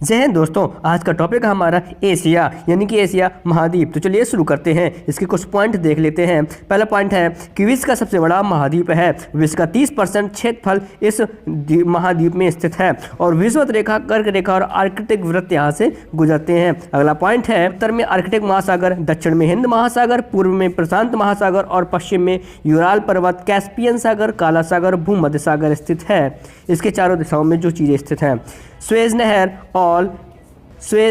जय हिंद दोस्तों। आज का टॉपिक है हमारा एशिया यानी कि एशिया महाद्वीप। तो चलिए शुरू करते हैं। इसके कुछ पॉइंट देख लेते हैं। पहला पॉइंट है कि विश्व का सबसे बड़ा महाद्वीप है। विश्व का 30% क्षेत्रफल इस महाद्वीप में स्थित है और विषुवत रेखा, कर्क रेखा और आर्कटिक वृत्त यहाँ से गुजरते हैं। अगला पॉइंट है उत्तर में आर्कटिक महासागर, दक्षिण में हिंद महासागर, पूर्व में प्रशांत महासागर और पश्चिम में यूराल पर्वत, कैस्पियन सागर, काला सागर, भूमध्य सागर स्थित है। इसके चारों दिशाओं में जो चीज़ें स्थित हैं, स्वेज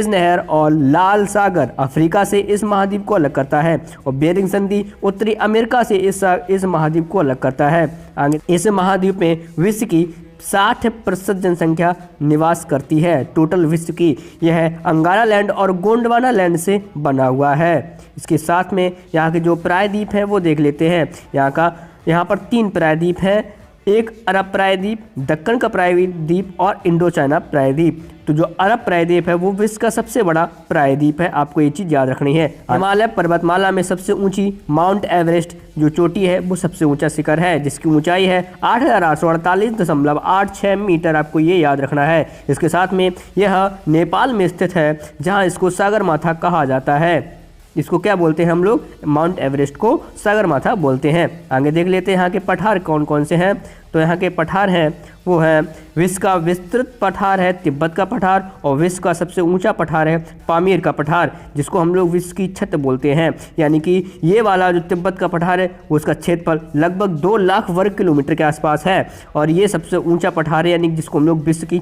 नहर और लाल सागर अफ्रीका से इस महाद्वीप को अलग करता है और बेरिंग संधि उत्तरी अमेरिका से इस महाद्वीप को अलग करता है। आगे इस महाद्वीप में विश्व की 60% जनसंख्या निवास करती है। टोटल विश्व की यह अंगारा लैंड और गोंडवाना लैंड से बना हुआ है। इसके साथ में यहाँ के जो प्रायद्वीप हैं वो देख लेते हैं। यहाँ पर 3 प्रायद्वीप हैं, एक अरब प्रायद्वीप, दक्कन का प्रायद्वीप और इंडो चाइना प्रायद्वीप। तो जो अरब प्रायद्वीप है वो विश्व का सबसे बड़ा प्रायद्वीप है, आपको ये चीज़ याद रखनी है। हिमालय पर्वतमाला में सबसे ऊंची माउंट एवरेस्ट जो चोटी है वो सबसे ऊंचा शिखर है, जिसकी ऊंचाई है 8848.86 मीटर। आपको ये याद रखना है। इसके साथ में यह नेपाल में स्थित है, जहाँ इसको सागरमाथा कहा जाता है। इसको क्या बोलते हैं हम लोग? माउंट एवरेस्ट को सागरमाथा बोलते हैं। आगे देख लेते हैं यहाँ के पठार कौन कौन से हैं। तो यहाँ के पठार हैं वो है विश्व का विस्तृत पठार है तिब्बत का पठार और विश्व का सबसे ऊंचा पठार है पामीर का पठार, जिसको हम लोग विश्व की छत बोलते हैं। यानी कि ये वाला जो तिब्बत का पठार है उसका क्षेत्रफल लगभग 2 लाख वर्ग किलोमीटर के आसपास है और ये सबसे ऊंचा पठार है, यानी जिसको हम लोग विश्व की।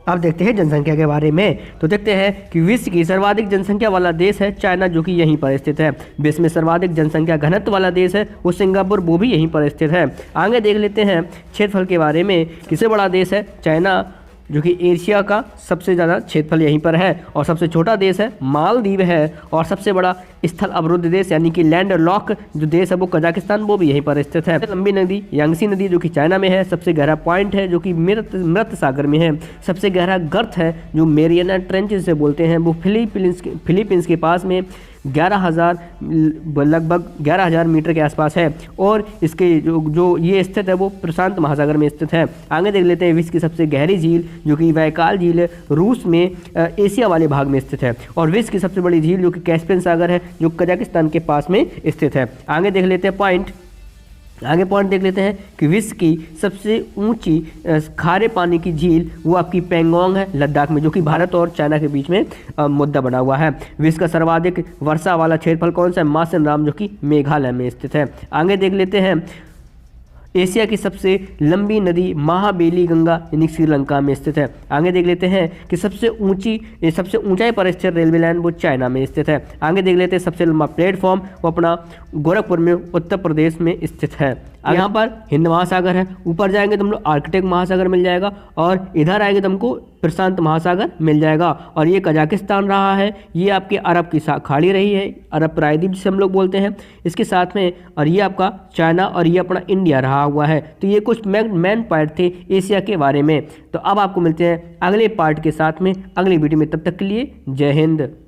अब देखते हैं जनसंख्या के बारे में। तो देखते हैं कि विश्व की सर्वाधिक जनसंख्या वाला देश है चाइना, जो कि यहीं पर स्थित है। विश्व में सर्वाधिक जनसंख्या घनत्व वाला देश है वो सिंगापुर, वो भी यहीं पर स्थित है। आगे देख लेते हैं क्षेत्रफल के बारे में। किससे बड़ा देश है? चाइना, जो कि एशिया का सबसे ज़्यादा क्षेत्रफल यहीं पर है। और सबसे छोटा देश है मालदीव है। और सबसे बड़ा स्थल अवरुद्ध देश यानी कि लैंड लॉक जो देश है वो कजाकिस्तान, वो भी यहीं पर स्थित है। लंबी नदी यांगसी नदी जो कि चाइना में है। सबसे गहरा पॉइंट है जो कि मृत सागर में है। सबसे गहरा गर्त है जो मेरियाना ट्रेंच से बोलते हैं, वो फिलीपींस के पास में लगभग 11,000 मीटर के आसपास है। और इसके जो ये स्थित है वो प्रशांत महासागर में स्थित है। आगे देख लेते हैं विश्व की सबसे गहरी झील जो कि वैकाल झील है, रूस में एशिया वाले भाग में स्थित है। और विश्व की सबसे बड़ी झील जो कि कैस्पियन सागर है जो कजाकिस्तान के पास में स्थित है। आगे देख लेते हैं पॉइंट देख लेते हैं कि विश्व की सबसे ऊंची खारे पानी की झील वो आपकी पेंगोंग है लद्दाख में, जो कि भारत और चाइना के बीच में मुद्दा बना हुआ है। विश्व का सर्वाधिक वर्षा वाला क्षेत्रफल कौन सा है? मासिन राम, जो कि मेघालय में स्थित है। आगे देख लेते हैं एशिया की सबसे लंबी नदी महाबेली गंगा यानी श्रीलंका में स्थित है। आगे देख लेते हैं कि सबसे ऊंचाई पर स्थित रेलवे लाइन वो चाइना में स्थित है। आगे देख लेते हैं सबसे लंबा प्लेटफॉर्म वो अपना गोरखपुर में उत्तर प्रदेश में स्थित है। यहाँ पर हिंद महासागर है। ऊपर जाएंगे तो हम लोग आर्कटिक महासागर मिल जाएगा और इधर आएंगे तो हमको प्रशांत महासागर मिल जाएगा। और ये कजाकिस्तान रहा है, ये आपके अरब की खाड़ी रही है, अरब प्रायद्वीप जिसे हम लोग बोलते हैं। इसके साथ में और ये आपका चाइना और ये अपना इंडिया रहा हुआ है। तो ये कुछ मेन पॉइंट थे एशिया के बारे में। तो अब आपको मिलते हैं अगले पार्ट के साथ में अगली वीडियो में। तब तक के लिए जय हिंद।